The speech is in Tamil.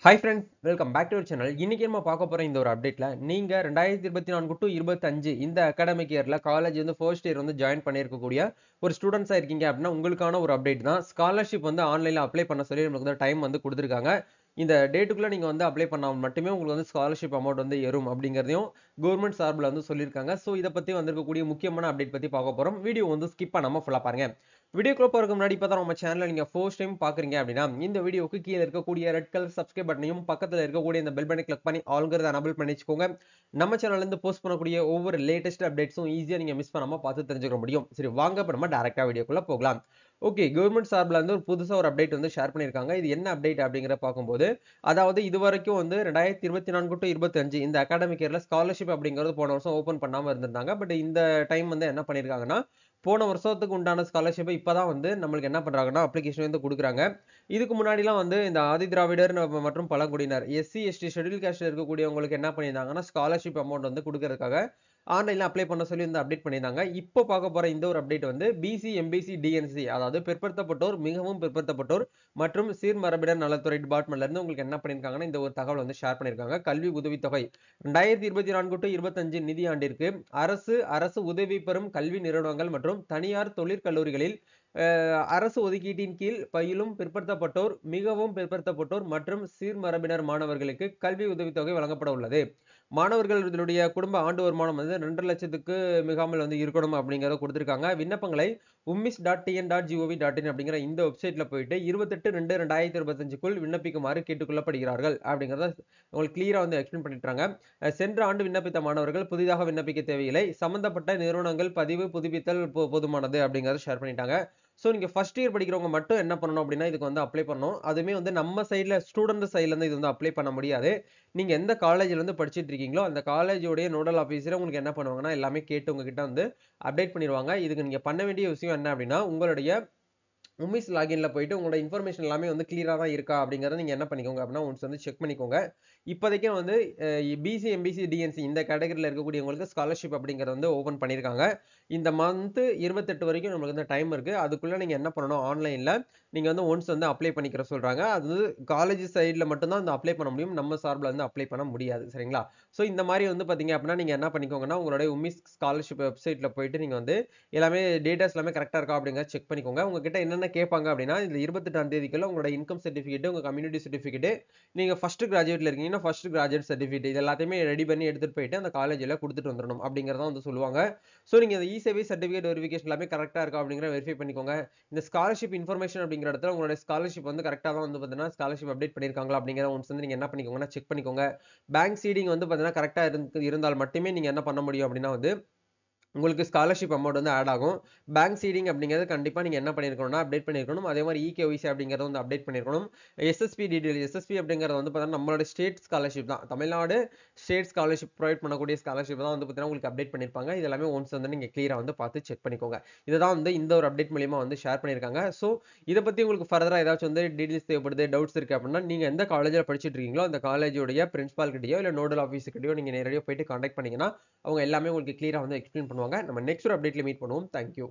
Hi friends, welcome back to our channel. இன்னைக்கு நம்ம பார்க்க போற இந்த ஒரு அப்டேட்ல நீங்க 2024 டு 25 இந்த அகாடமிக் இயர்ல காலேஜ் வந்து ஃபர்ஸ்ட் இயர் வந்து ஜாயின் பண்ணியிருக்கக்கூடிய ஒரு ஸ்டூடெண்ட்ஸா இருக்கீங்க அப்படின்னா உங்களுக்கான ஒரு அப்டேட் தான். ஸ்காலர்ஷிப் வந்து ஆன்லைன்ல அப்ளை பண்ண சொல்லி நமக்கு வந்து டைம் வந்து கொடுத்துருக்காங்க. இந்த டேட்டுக்குள்ள நீங்க வந்து அப்ளை பண்ணால் மட்டுமே உங்களுக்கு வந்து ஸ்காலர்ஷிப் அமௌண்ட் வந்து ஏறும் அப்படிங்கிறதையும் கவர்மெண்ட் சார்பில் வந்து சொல்லியிருக்காங்க. ஸோ இதை பத்தி வந்திருக்கக்கூடிய முக்கியமான அப்டேட் பத்தி பார்க்க போறோம். வீடியோ வந்து ஸ்கிப் பண்ணாம ஃபுல்லா பாருங்க. வீடியோக்குள்ள போறதுக்கு முன்னாடி இப்போ தான் நம்ம சேனலை நீங்க ஃபர்ஸ்ட் டைம் பாக்குறீங்க அப்படின்னா இந்த வீடியோக்கு கீழே இருக்கக்கூடிய ரெட் கலர் சப்ஸ்கிரைப் பட்டனையும் பக்கத்துல இருக்கக்கூடிய இந்த பெல் பட்டனை கிளிக் பண்ணி ஆல்ங்கிறத எனபிள் பண்ணி வச்சுக்கோங்க. நம்ம சேனல்ல இருந்து போஸ்ட் பண்ணக்கூடிய ஒவ்வொரு லேட்டஸ்ட் அப்டேட்ஸும் ஈஸியா நீங்க மிஸ் பண்ணாம பார்த்து தெரிஞ்சுக்க முடியும். சரி, வாங்க இப்ப நம்ம டைரக்டா வீடியோக்குள்ள போகலாம். ஓகே, கவர்மெண்ட் சார்பில் வந்து ஒரு புதுசா ஒரு அப்டேட் வந்து ஷேர் பண்ணியிருக்காங்க. இது என்ன அப்டேட் அப்படிங்கிற பார்க்கும்போது, அதாவது இதுவரைக்கும் வந்து 2024 டு 25 இந்த அகாடமிக் இயர்ல ஸ்காலர்ஷிப் அப்படிங்கிறது போன வருஷம் ஓபன் பண்ணாம இருந்திருந்தாங்க. பட் இந்த டைம் வந்து என்ன பண்ணிருக்காங்கன்னா, போன வருஷத்துக்கு உண்டான ஸ்காலர்ஷிப்பை இப்பதான் வந்து நம்மளுக்கு என்ன பண்றாங்கன்னா அப்ளிகேஷன் வந்து கொடுக்குறாங்க. இதுக்கு முன்னாடிலாம் வந்து இந்த ஆதி திராவிடர் மற்றும் பழங்குடியினர் எஸ்சி எஸ்டி ஷெட்யூல் காஸ்ட்ல இருக்கக்கூடியவங்களுக்கு என்ன பண்ணியிருந்தாங்கன்னா ஸ்காலர்ஷிப் அமௌண்ட் வந்து கொடுக்கறதுக்காக ஆன்லைன்ல அப்ளை பண்ண சொல்லி வந்து அப்டேட் பண்ணியிருந்தாங்க. இப்போ பார்க்க போற இந்த ஒரு அப்டேட் வந்து பிசி எம்பிசி டிஎன்சி, அதாவது பிற்படுத்தப்பட்டோர், மிகவும் பிற்படுத்தப்பட்டோர் மற்றும் சீர்மரபினர் நலத்துறை டிபார்ட்மெண்ட்ல இருந்து உங்களுக்கு என்ன பண்ணியிருக்காங்கன்னா இந்த ஒரு தகவல் வந்து ஷேர் பண்ணியிருக்காங்க. கல்வி உதவித்தொகை 2024 டு 25 நிதியாண்டிற்கு அரசு உதவி பெறும் கல்வி நிறுவனங்கள் மற்றும் தனியார் தொழிற்கல்லூரிகளில் அரசு ஒதுக்கீட்டின் கீழ் பயிலும் பிற்படுத்தப்பட்டோர், மிகவும் பிற்படுத்தப்பட்டோர் மற்றும் சீர்மரபினர் மாணவர்களுக்கு கல்வி உதவித்தொகை வழங்கப்பட உள்ளது. மாணவர்களுடைய குடும்ப ஆண்டு வருமானம் வந்து 2 லட்சத்துக்கு மிகாமல் வந்து இருக்கணும் அப்படிங்கறத கொடுத்திருக்காங்க. விண்ணப்பங்களை ummis.tn.gov.in அப்படிங்கிற இந்த வெப்சைட்ல போயிட்டு 28/2/2025க்குள் விண்ணப்பிக்குமாறு கேட்டுக்கொள்ளப்படுகிறார்கள் அப்படிங்கறத உங்களுக்கு கிளியரா வந்து எக்ஸ்பிளைன் பண்ணிட்டாங்க. சென்ற ஆண்டு விண்ணப்பித்த மாணவர்கள் புதிதாக விண்ணப்பிக்க தேவையில்லை. சம்பந்தப்பட்ட நிறுவனங்கள் பதிவு புதுப்பித்தல் போதுமானது அப்படிங்கறத ஷேர் பண்ணிட்டாங்க. சோ நீங்க ஃபர்ஸ்ட் இயர் படிக்கிறவங்க மட்டும் என்ன பண்ணணும் அப்படின்னா இதுக்கு வந்து அப்ளை பண்ணணும். அதுமே வந்து நம்ம சைடுல ஸ்டூடெண்ட் சைடுல இருந்து இது வந்து அப்ளை பண்ண முடியாது. நீங்க எந்த காலேஜ்ல இருந்து படிச்சிட்டு இருக்கீங்களோ அந்த காலேஜோட நோடல் ஆபீசர் உங்களுக்கு என்ன பண்ணுவாங்கன்னா எல்லாமே கேட்டு உங்ககிட்ட வந்து அப்டேட் பண்ணிடுவாங்க. இதுக்கு நீங்க பண்ண வேண்டிய விஷயம் என்ன அப்படின்னா உங்களுடைய உமிஸ் லாகின்ல போயிட்டு உங்களோட இன்ஃபர்மேஷன் எல்லாமே வந்து கிளியரா தான் இருக்கா அப்படிங்கறத நீங்க என்ன பண்ணிக்கோங்க அப்படின்னா ஒன்ஸ் வந்து செக் பண்ணிக்கோங்க. இப்போதைக்கு வந்து பிசி எம்பிசி டிஎன்சி இந்த கேட்டகரியில இருக்கக்கூடியவங்களுக்கு ஸ்காலர்ஷிப் அப்படிங்கறது வந்து ஓபன் பண்ணிருக்காங்க. இந்த மந்த் 28 வரைக்கும் நமக்கு வந்து டைம் இருக்கு. அதுக்குள்ள நீங்க என்ன பண்ணணும், ஆன்லைன்ல நீங்க வந்து ஒன்ஸ் வந்து அப்ளை பண்ணிக்கிற சொல்றாங்க. அது வந்து காலேஜ் சைடுல மட்டும் தான் அப்ளை பண்ண முடியும். நம்ம சார்பில் வந்து அப்ளை பண்ண முடியாது. சரிங்களா? சோ இந்த மாதிரி வந்து பாத்தீங்க அப்படின்னா நீங்க என்ன பண்ணிக்கோங்கன்னா உங்களுடைய உமிஸ் ஸ்காலர்ஷிப் வெப்சைட்ல போயிட்டு நீங்க வந்து எல்லாமே டேட்டாஸ் எல்லாமே கரெக்டா இருக்கா அப்படிங்கறத செக் பண்ணிக்கோங்க. உங்ககிட்ட என்னென்ன கேட்பாங்க அப்படின்னா இந்த 28ஆம் தேதிக்குள்ள உங்களோட இன்கம் சர்டிபிகேட், உங்க கம்யூனிட்டி சர்டிபிகேட், நீங்க ஃபர்ஸ்ட் கிராஜுவேட்ல இருக்கீங்கன்னா ஃபர்ஸ்ட் கிராஜுவேட் சர்டிபிகேட் இது எல்லாத்தையுமே ரெடி பண்ணி எடுத்துட்டு போயிட்டு அந்த காலேஜ்ல கொடுத்துட்டு வந்துடணும் அப்படிங்கறத வந்து சொல்லுவாங்க. சோ நீங்க இந்த இ-சர்வீஸ் சர்டிபிகேட் வெரிஃபிகேஷன் எல்லாமே கரெக்டா இருக்கா அப்படிங்கறத வெரிஃபை பண்ணிக்கோங்க. இந்த ஸ்காலர்ஷிப் இன்ஃபர்மேஷன் அப்படிங்கிற இடத்துல உங்களோட ஸ்காலர்ஷிப் வந்து கரெக்டா தான் வந்து பாத்தீங்கன்னா ஸ்காலர்ஷிப் அப்டேட் பண்ணிருக்காங்களா அப்படிங்கறத ஒன்ஸ் வந்து நீங்க என்ன பண்ணிக்கோங்கன்னா செக் பண்ணிக்கோங்க. பேங்க் சீடிங் வந்து பாத்தீங்கன்னா கரெக்டா இருந்தால் மட்டுமே நீங்க என்ன பண்ண முடியும் அப்படின்னா வந்து உங்களுக்கு ஸ்காலர்ஷிப் அமௌண்ட் வந்து ஆட் ஆகும். பேங்க் சீடிங் அப்படிங்கிறது கண்டிப்பா நீங்க என்ன பண்ணிருக்கணும்னா அப்டேட் பண்ணிருக்கணும். அதே மாதிரி இகேஒய்சி அப்படிங்கறத வந்து அப்டேட் பண்ணிருக்கணும். எஸ்எஸ்பி டீடைல், எஸ்எஸ்பி அப்படிங்கறது வந்து பாத்தீங்கன்னா நம்மளோட ஸ்டேட் ஸ்காலர்ஷிப் தான். தமிழ்நாடு ஸ்டேட் ஸ்காலர்ஷிப் ப்ரொவைட் பண்ணக்கூடிய ஸ்காலர்ஷிப் தான் வந்து பாத்தீங்கன்னா உங்களுக்கு அப்டேட் பண்ணிருப்பாங்க. இது எல்லாமே ஒன்ஸ் வந்து நீங்க கிளியரா வந்து பார்த்து செக் பண்ணிக்கோங்க. இதுதான் வந்து இந்த ஒரு அப்டேட் மூலியமா வந்து ஷேர் பண்ணிருக்காங்க. சோ இத பத்தி உங்களுக்கு ஃபர்தரா ஏதாச்சும் வந்து டீடைல்ஸ் தேவைப்படுது, டவுட்ஸ் இருக்கு அப்படின்னா நீங்க எந்த காலேஜ்ல படிச்சிட்டு இருக்கீங்களோ அந்த காலேஜோட பிரின்சிபால் கிட்டயோ இல்ல நோடல் ஆபீசர் கிட்டயோ நீங்க நேரடியா போயிட்டு கான்டாக்ட் பண்ணீங்கன்னா அவங்க எல்லாமே உங்களுக்கு கிளியரா வந்து எக்ஸ்பிளைன் பண்ணுவாங்க. நம்ம நெக்ஸ்ட் ஒரு அப்டேட்ல மீட் பண்ணுவோம். தேங்க்யூ.